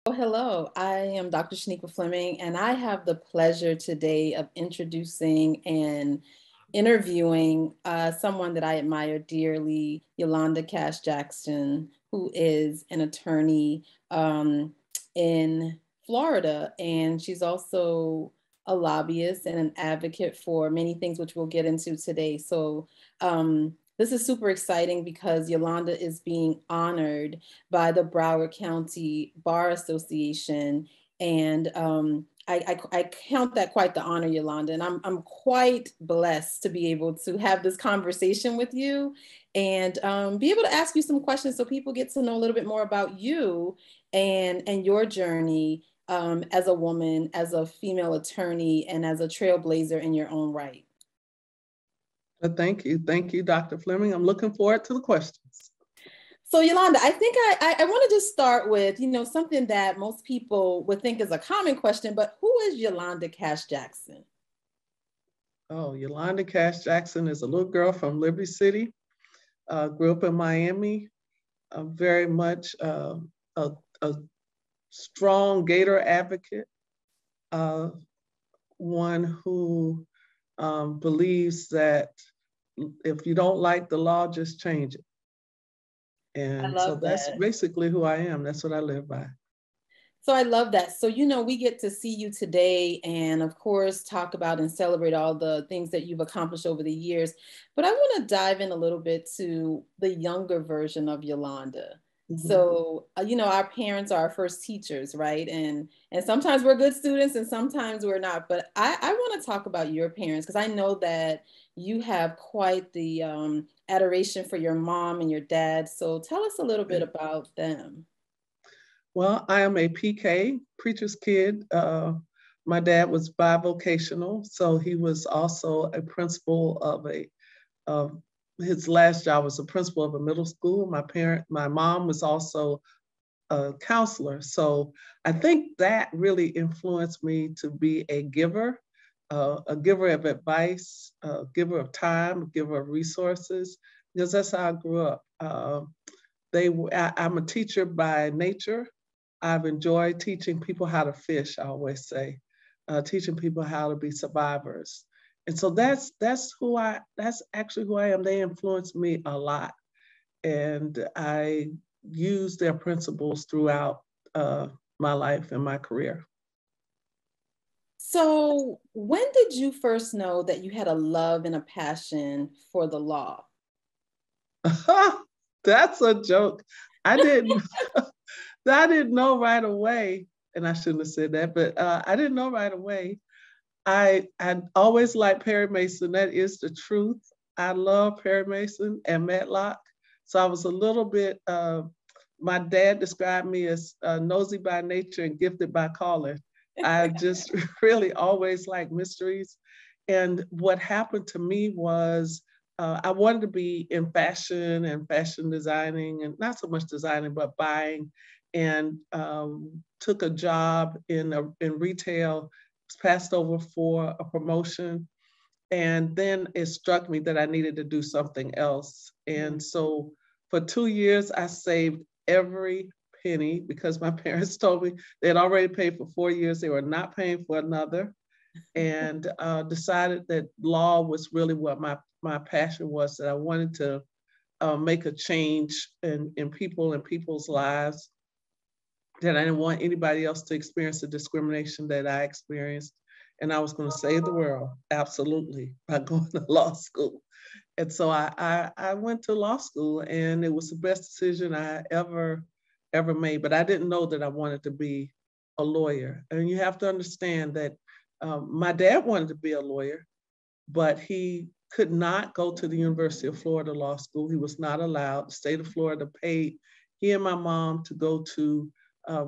Oh, hello. I am Dr. Shanequa Fleming, and I have the pleasure today of introducing and interviewing someone that I admire dearly, Yolanda Cash Jackson, who is an attorney in Florida. And she's also a lobbyist and an advocate for many things, which we'll get into today. So, this is super exciting because Yolanda is being honored by the Broward County Bar Association. And I count that quite the honor, Yolanda. And I'm quite blessed to be able to have this conversation with you and be able to ask you some questions so people get to know a little bit more about you and your journey as a woman, as a female attorney, and as a trailblazer in your own right. Thank you. Thank you, Dr. Fleming. I'm looking forward to the questions. So Yolanda, I think I want to just start with, something that most people would think is a common question, but who is Yolanda Cash Jackson? Oh, Yolanda Cash Jackson is a little girl from Liberty City, grew up in Miami, very much a strong Gator advocate, one who believes that if you don't like the law, just change it. And so that's basically who I am. That's what I live by. So I love that. So, we get to see you today and, of course, talk about and celebrate all the things that you've accomplished over the years. But I want to dive in a little bit to the younger version of Yolanda. Mm-hmm. So, our parents are our first teachers, right? And sometimes we're good students and sometimes we're not. But I want to talk about your parents because I know that you have quite the adoration for your mom and your dad. So tell us a little bit about them. Well, I am a PK, preacher's kid. My dad was bivocational, so he was also a principal of his last job was a principal of a middle school. My mom was also a counselor. So I think that really influenced me to be a giver of advice, a giver of time, a giver of resources, because that's how I grew up. I'm a teacher by nature. I've enjoyed teaching people how to fish, I always say, teaching people how to be survivors. And so that's actually who I am. They influenced me a lot. And I use their principles throughout my life and my career. So when did you first know that you had a love and a passion for the law? That's a joke. I didn't know right away, and I shouldn't have said that, but I didn't know right away. I always liked Perry Mason. That is the truth. I love Perry Mason and Matlock. So I was a little bit, my dad described me as nosy by nature and gifted by calling. I just really always liked mysteries. And what happened to me was I wanted to be in fashion and fashion designing, and not so much designing, but buying, and took a job in retail, was passed over for a promotion. And then it struck me that I needed to do something else. And so for 2 years, I saved every penny because my parents told me they had already paid for 4 years. They were not paying for another, and decided that law was really what my passion was, that I wanted to make a change in people's lives, that I didn't want anybody else to experience the discrimination that I experienced. And I was going to save the world, absolutely, by going to law school. And so I went to law school, and it was the best decision I ever made. But I didn't know that I wanted to be a lawyer. And you have to understand that my dad wanted to be a lawyer, but he could not go to the University of Florida Law School. He was not allowed. The state of Florida paid he and my mom to go to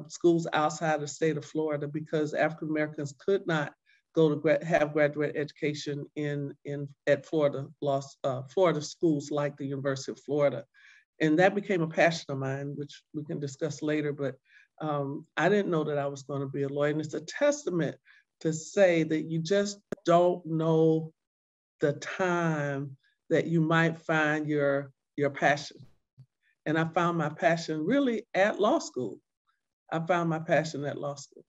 schools outside the state of Florida because African Americans could not go to have graduate education at Florida schools like the University of Florida. And that became a passion of mine, which we can discuss later, but I didn't know that I was going to be a lawyer. And it's a testament to say that you just don't know the time that you might find your passion. And I found my passion really at law school. I found my passion at law school.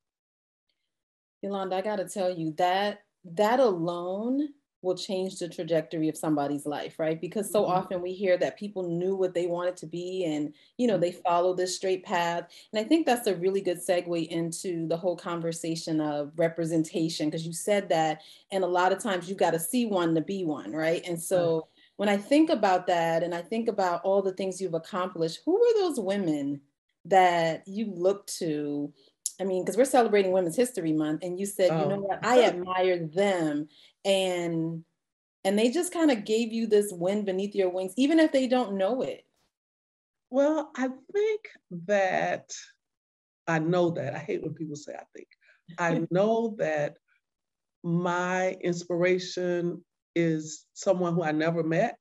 Yolanda, I got to tell you that alone will change the trajectory of somebody's life, right? Because so often we hear that people knew what they wanted to be and, they follow this straight path. And I think that's a really good segue into the whole conversation of representation, because you said that, and a lot of times you got to see one to be one, right? And so when I think about that and I think about all the things you've accomplished, who were those women that you look to? I mean, because we're celebrating Women's History Month, and you said, you know what, I admire them, and they just kind of gave you this wind beneath your wings, even if they don't know it. Well, I think that I know that. I hate when people say I think. I know that my inspiration is someone who I never met,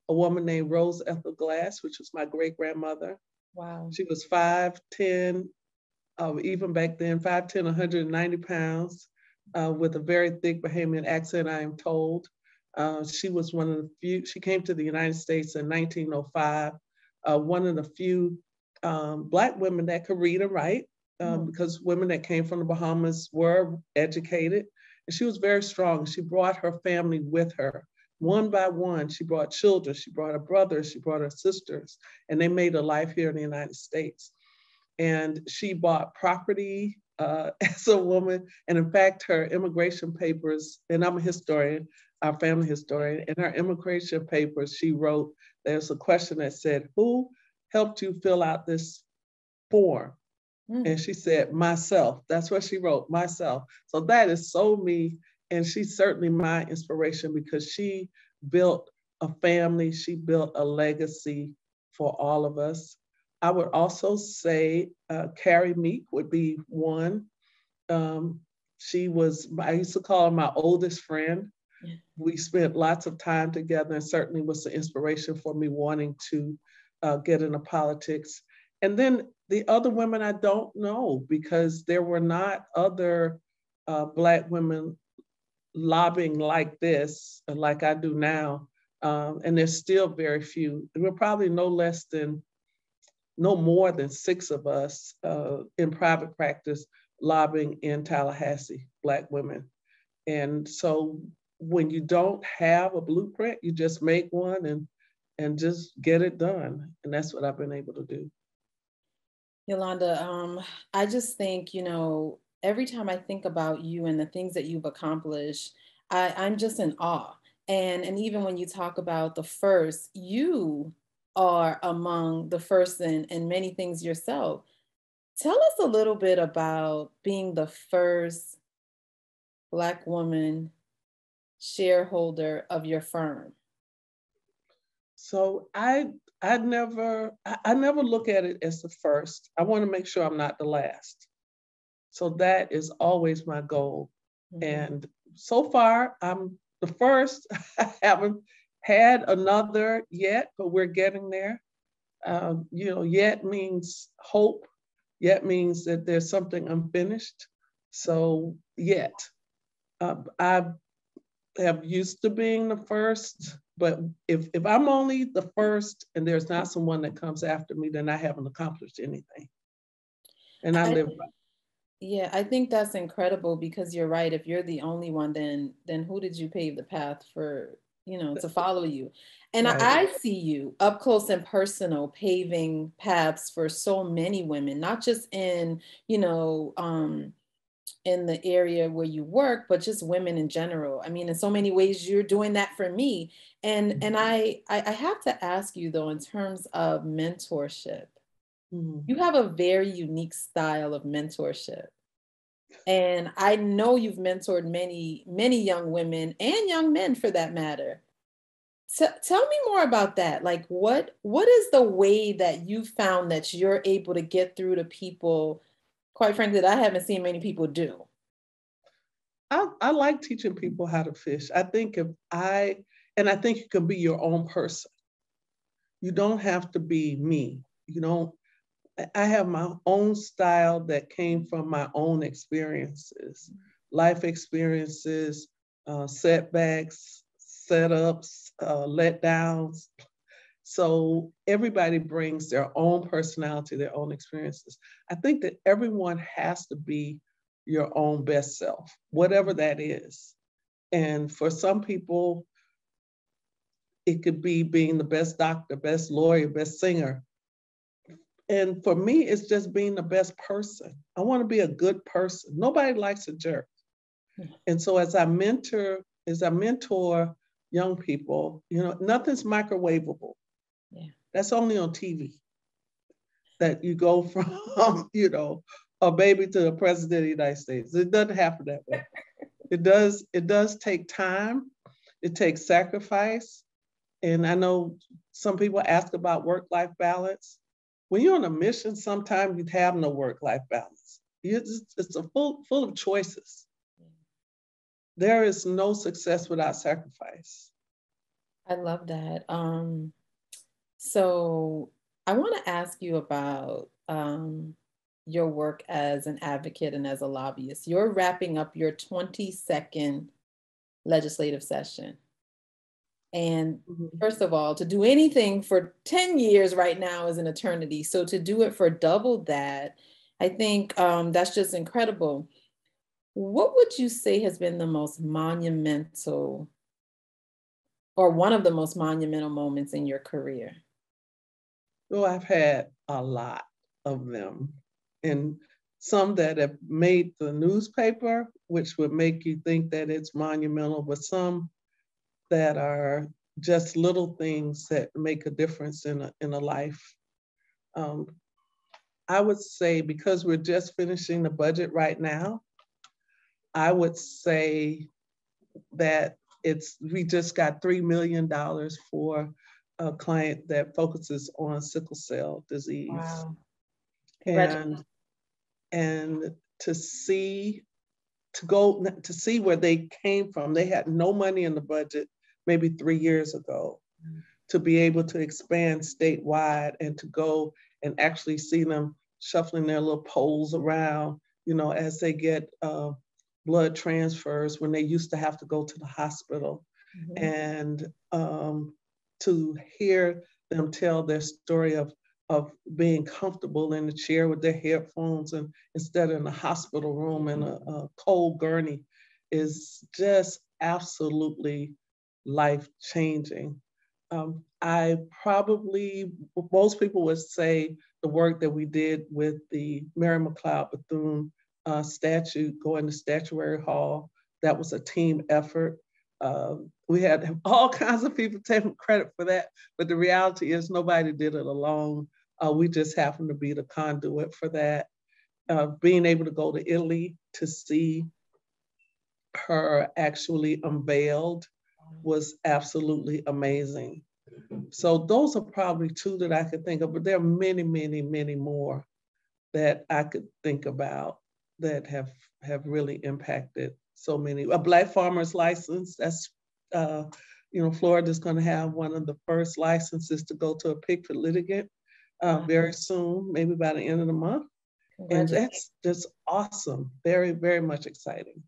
a woman named Rose Ethel Glass, which was my great grandmother. Wow. She was 5'10", even back then, 5'10", 190 pounds, with a very thick Bahamian accent, I am told. She was one of the few, she came to the United States in 1905, one of the few Black women that could read and write, because women that came from the Bahamas were educated. And she was very strong. She brought her family with her. One by one, she brought children, she brought her brothers, she brought her sisters, and they made a life here in the United States. And she bought property as a woman. And in fact, her immigration papers, and I'm a historian, our family historian, in her immigration papers, she wrote, there's a question that said, who helped you fill out this form? And she said, myself. That's what she wrote, myself. So that is so me. And she's certainly my inspiration because she built a family, she built a legacy for all of us. I would also say Carrie Meek would be one. She was, I used to call her my oldest friend. We spent lots of time together and certainly was the inspiration for me wanting to get into politics. And then the other women I don't know because there were not other Black women lobbying like this, like I do now. And there's still very few. There were probably no more than 6 of us in private practice lobbying in Tallahassee, Black women. And so when you don't have a blueprint, you just make one and just get it done. And that's what I've been able to do. Yolanda, I just think, every time I think about you and the things that you've accomplished, I'm just in awe. And even when you talk about the first, you are among the first in many things yourself. Tell us a little bit about being the first Black woman shareholder of your firm. So I never look at it as the first. I want to make sure I'm not the last. So that is always my goal. And so far, I'm the first. I haven't had another yet, but we're getting there. Yet means hope. Yet means that there's something unfinished. So yet, I have used to being the first, but if I'm only the first and there's not someone that comes after me, then I haven't accomplished anything. And I live by. Yeah, I think that's incredible because you're right. If you're the only one, then who did you pave the path for, to follow you? And right. I see you up close and personal paving paths for so many women, not just in, in the area where you work, but just women in general. I mean, in so many ways, you're doing that for me. And I have to ask you though, in terms of mentorship, you have a very unique style of mentorship. And I know you've mentored many, many young women and young men for that matter. Tell me more about that. Like what is the way that you found that you're able to get through to people, quite frankly, that I haven't seen many people do? I like teaching people how to fish. I think I think you can be your own person. You don't have to be me. I have my own style that came from my own experiences, life experiences, setbacks, setups, letdowns. So everybody brings their own personality, their own experiences. I think that everyone has to be your own best self, whatever that is. And for some people, it could be being the best doctor, best lawyer, best singer. And for me, it's just being the best person. I want to be a good person. Nobody likes a jerk. And so as I mentor young people, nothing's microwavable. Yeah. That's only on TV. That you go from, a baby to the president of the United States. It doesn't happen that way. It does take time. It takes sacrifice. And I know some people ask about work-life balance. When you're on a mission, sometimes you have no work-life balance. It's a full of choices. There is no success without sacrifice. I love that. So I want to ask you about your work as an advocate and as a lobbyist. You're wrapping up your 22nd legislative session. And first of all, to do anything for 10 years right now is an eternity. So to do it for double that, I think that's just incredible. What would you say has been the most monumental or one of the most monumental moments in your career? Well, I've had a lot of them, and some that have made the newspaper, which would make you think that it's monumental, but some that are just little things that make a difference in a life. I would say, because we're just finishing the budget right now, I would say that we just got $3 million for a client that focuses on sickle cell disease. Wow. And to see where they came from. They had no money in the budget maybe 3 years ago. To be able to expand statewide and to go and actually see them shuffling their little poles around, as they get blood transfers when they used to have to go to the hospital. And to hear them tell their story of being comfortable in the chair with their headphones and instead of in a hospital room in a cold gurney is just absolutely life-changing. Most people would say the work that we did with the Mary McLeod Bethune statue, going to Statuary Hall, that was a team effort. We had all kinds of people taking credit for that, but the reality is nobody did it alone. We just happened to be the conduit for that. Being able to go to Italy to see her actually unveiled was absolutely amazing. So those are probably two that I could think of, but there are many, many, many more that I could think about that have really impacted so many. A Black farmer's license, that's, Florida's gonna have one of the first licenses to go to a Pickford litigant very soon, maybe by the end of the month. And that's just awesome, very, very much exciting.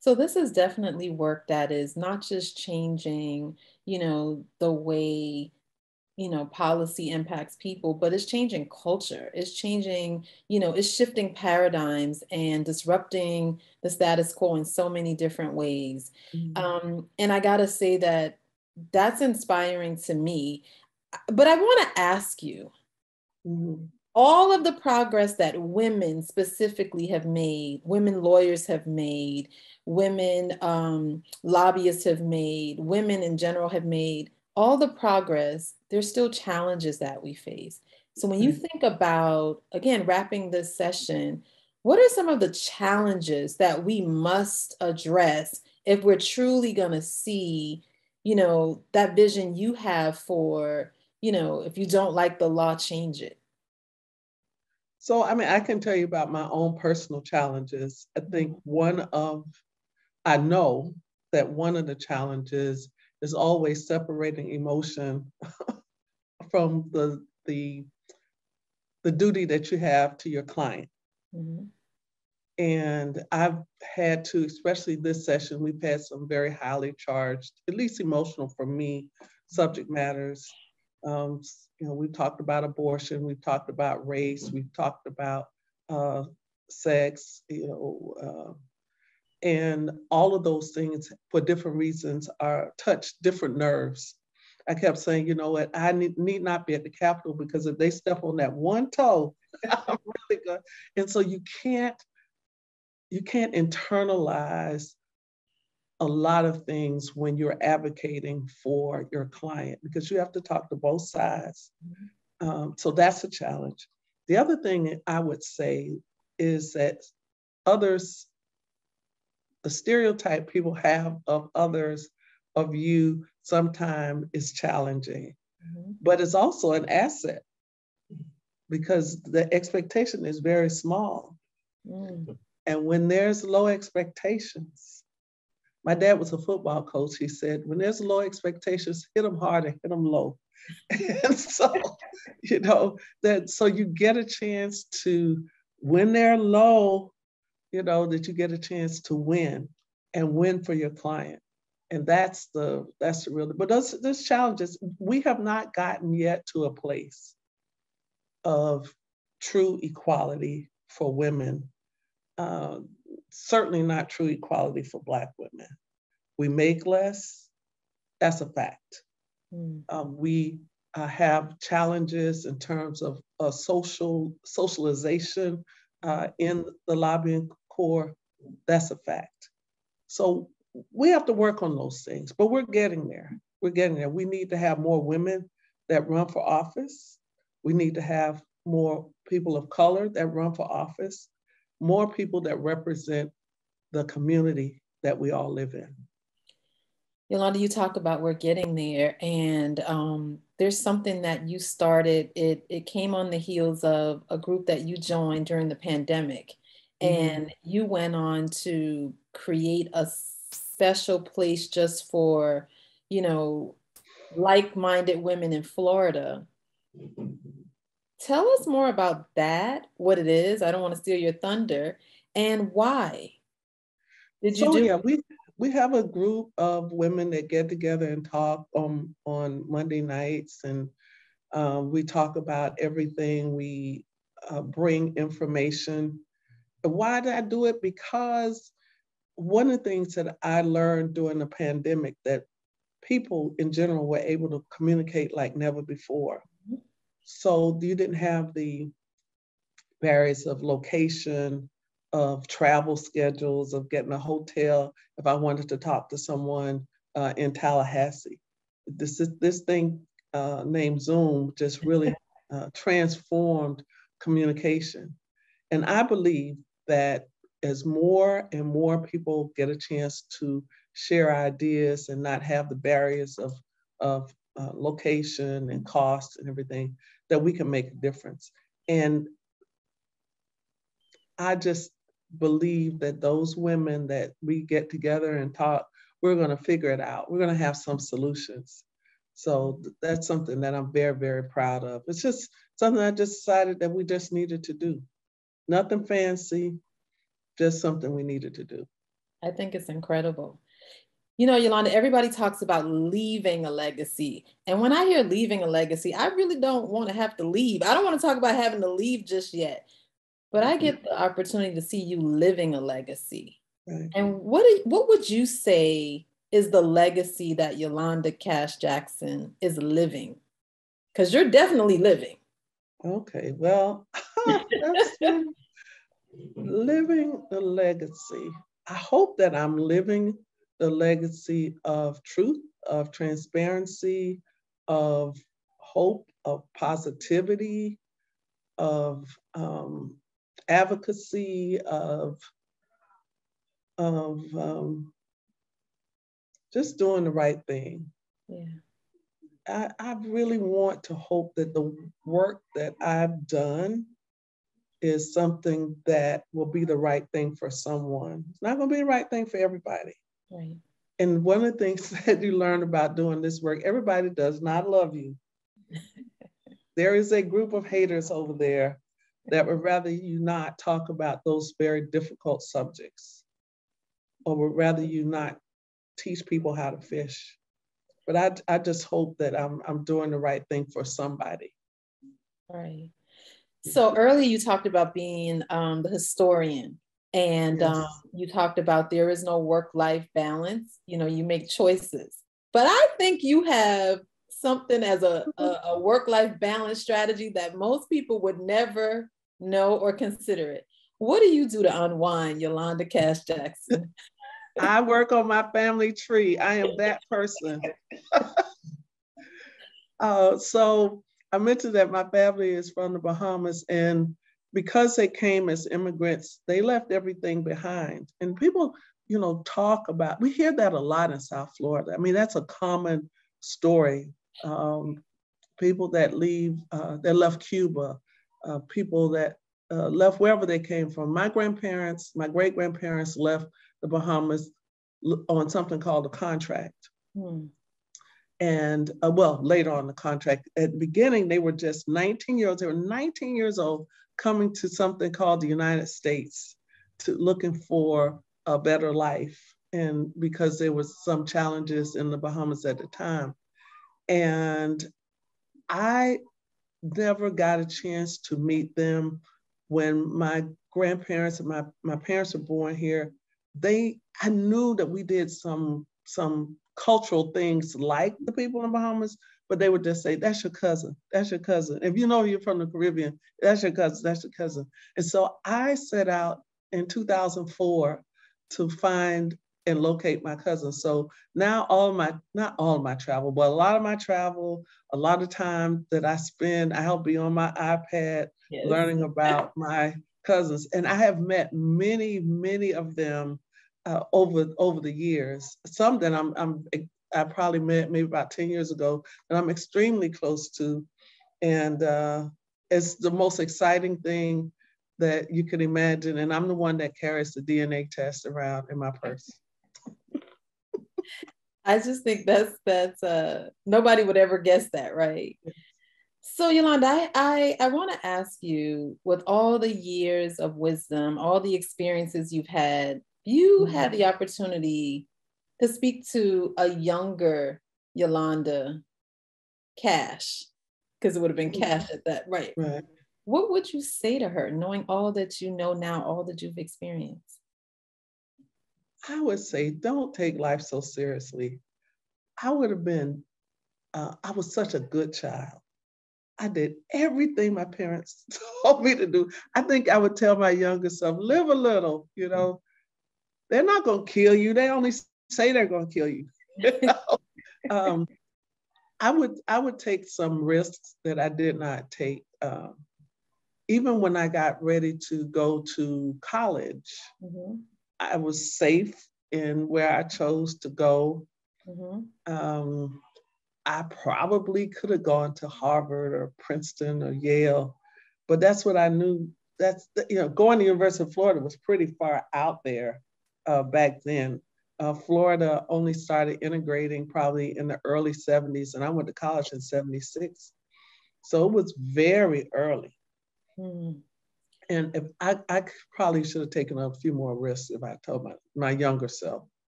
So this is definitely work that is not just changing, the way, policy impacts people, but it's changing culture. It's changing, it's shifting paradigms and disrupting the status quo in so many different ways. And I gotta say that that's inspiring to me. But I want to ask you, all of the progress that women specifically have made, women lawyers have made, women lobbyists have made, women in general have made, all the progress, there's still challenges that we face. So when you think about, again, wrapping this session, what are some of the challenges that we must address if we're truly going to see, that vision you have for, if you don't like the law, change it? So, I can tell you about my own personal challenges. I know that one of the challenges is always separating emotion from the duty that you have to your client. And I've had to, especially this session, we've had some very highly charged, at least emotional for me, subject matters. We've talked about abortion, we've talked about race, we've talked about sex, and all of those things for different reasons touch different nerves. I kept saying, you know what, I need not be at the Capitol because if they step on that one toe, I'm really good. And so you can't internalize a lot of things when you're advocating for your client because you have to talk to both sides. So that's a challenge. The other thing I would say is that others, the stereotype people have of others, of you, sometimes is challenging, but it's also an asset because the expectation is very small. And when there's low expectations, my dad was a football coach. He said, when there's low expectations, hit them hard and hit them low. And so, so you get a chance to, when they're low, that you get a chance to win and win for your client. And that's the real, but those challenges, we have not gotten yet to a place of true equality for women. Certainly not true equality for Black women. We make less, that's a fact. We have challenges in terms of socialization in the lobbying corps, that's a fact. So we have to work on those things, but we're getting there. We're getting there. We need to have more women that run for office. We need to have more people of color that run for office, more people that represent the community that we all live in. Yolanda, you talk about we're getting there, and there's something that you started. It came on the heels of a group that you joined during the pandemic, and you went on to create a special place just for, like-minded women in Florida. Tell us more about that, what it is. I don't want to steal your thunder, and why did you do? Yeah, we have a group of women that get together and talk on Monday nights, and we talk about everything. We bring information. Why did I do it? Because one of the things that I learned during the pandemic, that people in general were able to communicate like never before. So you didn't have the barriers of location, of travel schedules, of getting a hotel if I wanted to talk to someone in Tallahassee. This thing named Zoom just really transformed communication. And I believe that as more and more people get a chance to share ideas and not have the barriers of location and cost and everything, that we can make a difference. And I just believe that those women that we get together and talk, we're going to figure it out. We're going to have some solutions. So that's something that I'm very, very proud of. It's just something I just decided that we just needed to do. Nothing fancy, just something we needed to do. I think it's incredible. Yolanda, everybody talks about leaving a legacy. And when I hear leaving a legacy, I really don't want to have to leave. I don't want to talk about having to leave just yet. But I get the opportunity to see you living a legacy. Right. And what would you say is the legacy that Yolanda Cash Jackson is living? Because you're definitely living. Okay, well, that's living the legacy. I hope that I'm living the legacy of truth, of transparency, of hope, of positivity, of advocacy, of just doing the right thing. Yeah. I really want to hope that the work that I've done is something that will be the right thing for someone. It's not going to be the right thing for everybody. Right. And one of the things that you learn about doing this work, everybody does not love you. There is a group of haters over there that would rather you not talk about those very difficult subjects, or would rather you not teach people how to fish. But I just hope that I'm doing the right thing for somebody. Right. So earlier you talked about being the historian, and Yes. you talked about there is no work-life balance. You know, you make choices, but I think you have something as a work-life balance strategy that most people would never know or consider it. What do you do to unwind, Yolanda Cash Jackson? I work on my family tree. I am that person. So I mentioned that my family is from the Bahamas, and because they came as immigrants, they left everything behind. And people, talk about, we hear that a lot in South Florida. I mean, that's a common story. People that leave, that left Cuba, people that left wherever they came from. My grandparents, my great grandparents left the Bahamas on something called a contract. Hmm. And well, later on the contract. At the beginning, they were just 19 years old. They were 19 years old coming to something called the United States, looking for a better life. And because there was some challenges in the Bahamas at the time. And I never got a chance to meet them. When my grandparents and my parents were born here, I knew that we did some cultural things like the people in the Bahamas, but they would just say, that's your cousin, that's your cousin. If you know you're from the Caribbean, that's your cousin, that's your cousin. And so I set out in 2004 to find and locate my cousins. So now not all of my travel, but a lot of my travel, a lot of time that I spend, I'll be on my iPad learning about my cousins. And I have met many, many of them over the years. Some that I probably met maybe about 10 years ago that I'm extremely close to. And it's the most exciting thing that you could imagine. And I'm the one that carries the DNA test around in my purse. I just think that's nobody would ever guess that, right? So Yolanda, I want to ask you, with all the years of wisdom, all the experiences you've had, you had the opportunity to speak to a younger Yolanda Cash, because it would have been Cash at that, right? Right. What would you say to her, knowing all that you know now, all that you've experienced? I would say, don't take life so seriously. I would have been, I was such a good child. I did everything my parents told me to do. I think I would tell my younger self, live a little, They're not going to kill you. They only say they're going to kill you. I would take some risks that I did not take. Even when I got ready to go to college, I was safe in where I chose to go. I probably could have gone to Harvard or Princeton or Yale, but that's what I knew. Going to University of Florida was pretty far out there back then. Florida only started integrating probably in the early 70s, and I went to college in 76. So it was very early. And if I probably should have taken a few more risks if I told my younger self.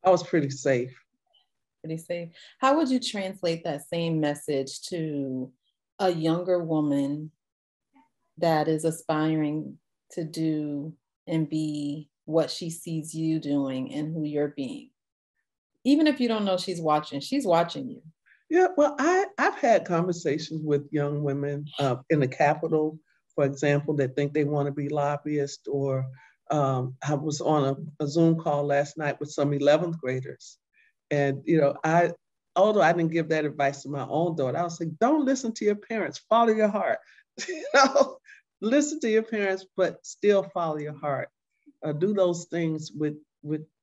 I was pretty safe. Pretty safe. How would you translate that same message to a younger woman that is aspiring to do and be what she sees you doing and who you're being? Even if you don't know she's watching you. Yeah, well, I've had conversations with young women in the Capitol, for example, that think they want to be lobbyists, or I was on a Zoom call last night with some 11th graders. And, although I didn't give that advice to my own daughter, I was like, don't listen to your parents, follow your heart. Listen to your parents, but still follow your heart. Do those things with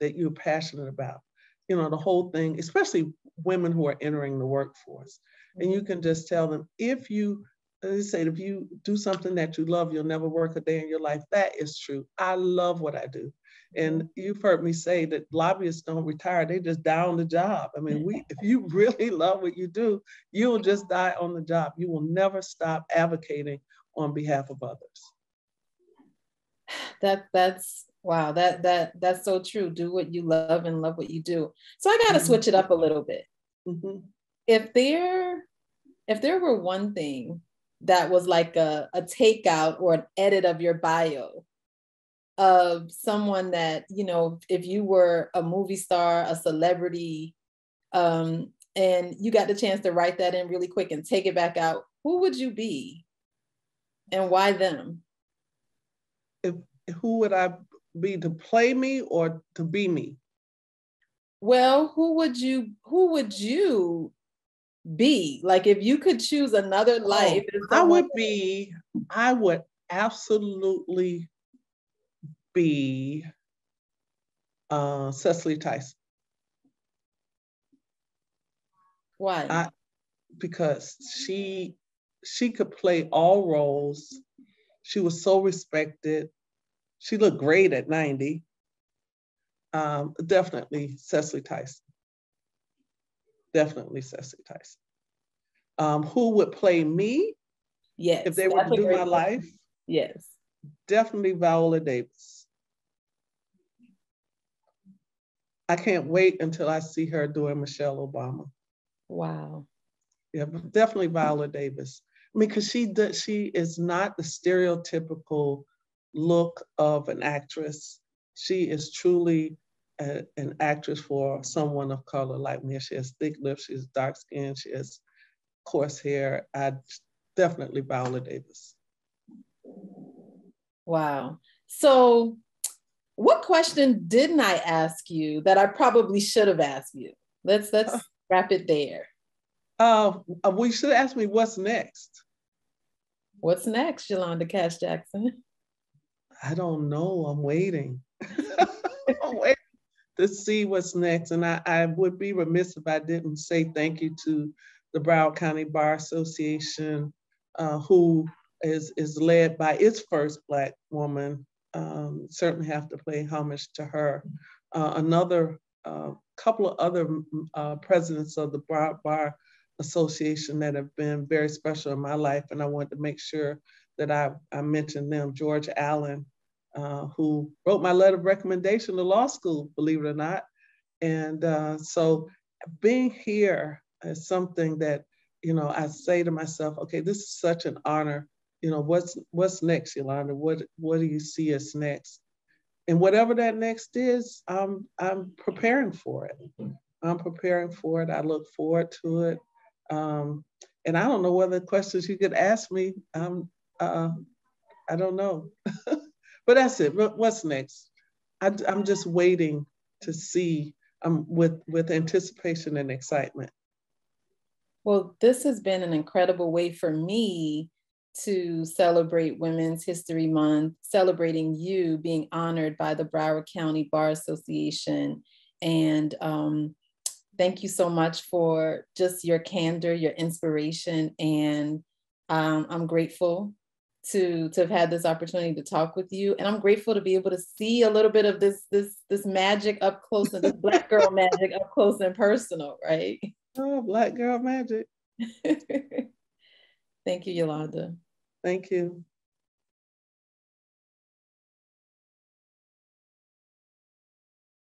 that you're passionate about. The whole thing, especially women who are entering the workforce. And you can just tell them, if you do something that you love, you'll never work a day in your life. That is true. I love what I do. And you've heard me say that lobbyists don't retire, they just die on the job. I mean, if you really love what you do, you will just die on the job. You will never stop advocating on behalf of others. That's wow, that's so true. Do what you love and love what you do. So I got to switch it up a little bit. Mm-hmm. If there were one thing that was like a takeout or an edit of your bio of someone that, you know, if you were a movie star, a celebrity, and you got the chance to write that in really quick and take it back out, who would you be and why them? Who would I be, to play me or to be me? Well, who would you be? Like if you could choose another life as someone. I would absolutely be Cecily Tyson. Why? Because she could play all roles. She was so respected. She looked great at 90. Definitely Cecily Tyson. Definitely Cecily Tyson. Who would play me? Yes. If they were to do my life? Yes. Definitely Viola Davis. I can't wait until I see her doing Michelle Obama. Wow. Yeah, definitely Viola Davis. I mean, because she is not the stereotypical look of an actress. She is truly an actress for someone of color like me. She has thick lips, she has dark skin, she has coarse hair. Definitely Viola Davis. Wow. So what question didn't I ask you that I probably should have asked you? Let's wrap it there. We should ask me what's next. What's next, Yolanda Cash Jackson? I don't know. I'm waiting. I'm waiting to see what's next. And I would be remiss if I didn't say thank you to the Broward County Bar Association, who is led by its first Black woman. Certainly have to pay homage to her. Another couple of other presidents of the Broward Bar Association that have been very special in my life, and I wanted to make sure that I mentioned them. George Allen, who wrote my letter of recommendation to law school, believe it or not. And so being here is something that, you know, I say to myself, okay, this is such an honor. You know, what's next, Yolanda? What do you see as next? And whatever that next is, I'm preparing for it. I'm preparing for it. I look forward to it. And I don't know what other questions you could ask me. I don't know. But that's it. What's next? I'm just waiting to see, with anticipation and excitement. Well, this has been an incredible way for me to celebrate Women's History Month, celebrating you being honored by the Broward County Bar Association. And thank you so much for just your candor, your inspiration. And I'm grateful to have had this opportunity to talk with you. And I'm grateful to be able to see a little bit of this magic up close, and this Black girl magic up close and personal, right? Oh, Black girl magic. Thank you, Yolanda. Thank you.